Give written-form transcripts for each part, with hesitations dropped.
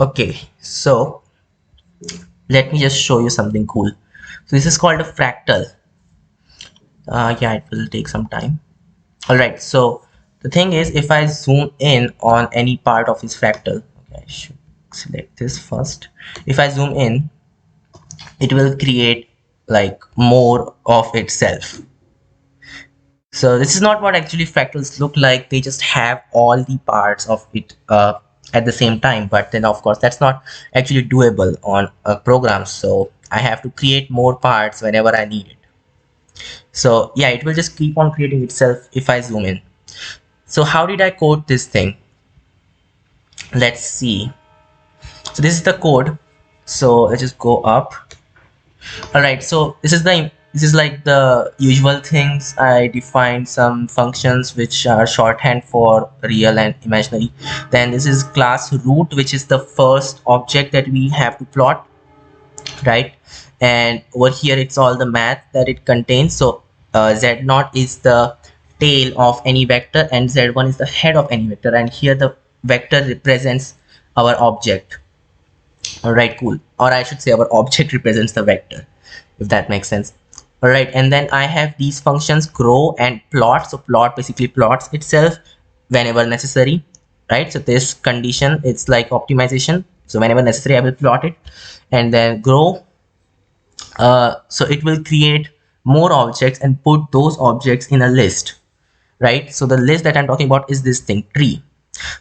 Okay, so let me just show you something cool. So this is called a fractal. Yeah, it will take some time. All right, so the thing is, if I zoom in on any part of this fractal, okay, I should select this first. If I zoom in, it will create like more of itself. So this is not what actually fractals look like. They just have all the parts of it at the same time. But then of course that's not actually doable on a program. So I have to create more parts whenever I need it. So yeah, it will just keep on creating itself if I zoom in. So how did I code this thing? Let's see. So this is the code. So let's just go up. All right, so this is like the usual things. I defined some functions which are shorthand for real and imaginary. Then this is class root, which is the first object that we have to plot, right? And over here it's all the math that it contains. So z0 is the tail of any vector and z1 is the head of any vector, and here the vector represents our object. All right, cool. Or I should say our object represents the vector, if that makes sense. All right, and then I have these functions grow and plot. So plot basically plots itself whenever necessary, right? So this condition, it's like optimization. So whenever necessary, I will plot it. And then grow, so it will create more objects and put those objects in a list, right? So the list that I'm talking about is this thing, tree.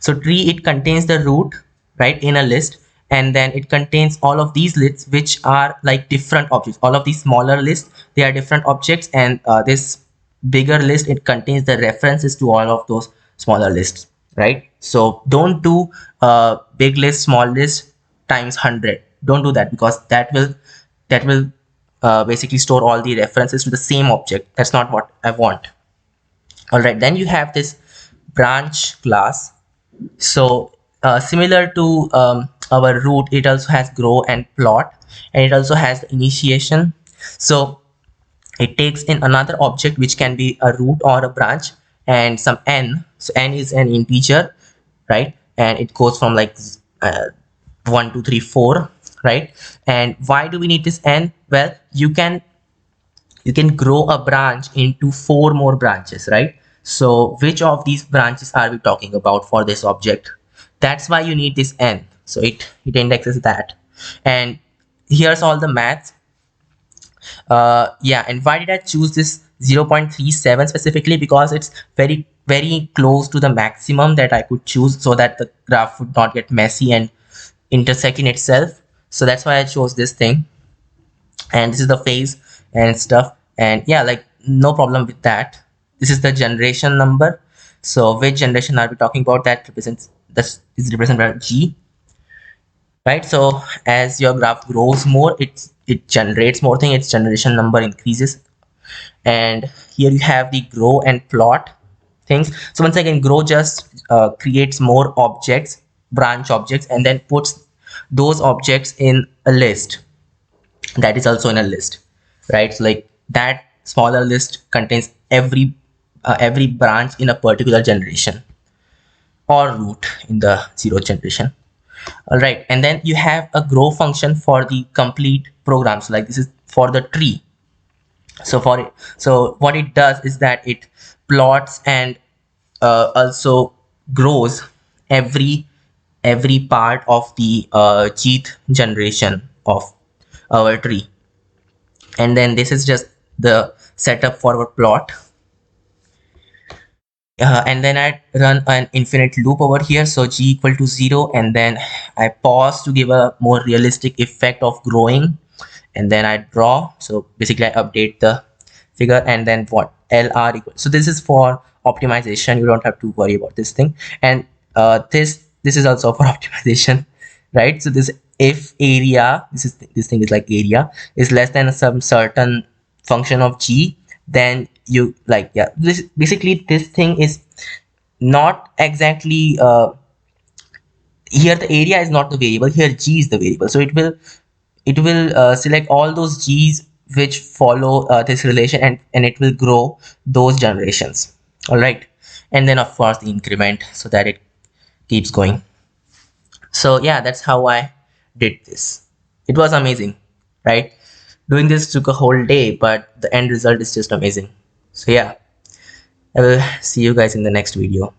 So tree, it contains the root, right, in a list, and then it contains all of these lists which are like different objects. All of these smaller lists, they are different objects, and this bigger list, it contains the references to all of those smaller lists, right? So don't do big list small list times 100. Don't do that, because that will basically store all the references to the same object. That's not what I want. All right, then you have this branch class. So similar to our root, it also has grow and plot, and it also has the initiation. So it takes in another object which can be a root or a branch and some n. So n is an integer, right? And it goes from like 1 2 3 4, right? And why do we need this n? Well, you can grow a branch into 4 more branches, right? So which of these branches are we talking about for this object? That's why you need this n. So it indexes that. And here's all the math. Yeah, and why did I choose this 0.37 specifically? Because it's very close to the maximum that I could choose, so that the graph would not get messy and intersect in itself. So that's why I chose this thing. And this is the phase and stuff, and yeah, like no problem with that. This is the generation number. So which generation are we talking about? That represents, this is represented by g, right? So as your graph grows more, it generates more thing, its generation number increases. And here you have the grow and plot things. So once again, grow just creates more objects, branch objects, and then puts those objects in a list that is also in a list, right? So like that smaller list contains every branch in a particular generation, or root in the 0th generation. All right, and then you have a grow function for the complete programs. Like this is for the tree. So for it, so what it does is that it plots and also grows every part of the gth generation of our tree. And then this is just the setup for our plot. And then I run an infinite loop over here, so g equal to 0, and then I pause to give a more realistic effect of growing, and then I draw. So basically I update the figure, and then what, lr equal, so this is for optimization, you don't have to worry about this thing. And this is also for optimization, right? So this, if area, this thing is like area is less than some certain function of g, then you like, yeah, this basically, this thing is not exactly here the area is not the variable, here g is the variable. So it will select all those g's which follow this relation, and it will grow those generations. All right, and then of course the increment, so that it keeps going. So yeah, that's how I did this. It was amazing, right? Doing this took a whole day, but the end result is just amazing. So yeah, I will see you guys in the next video.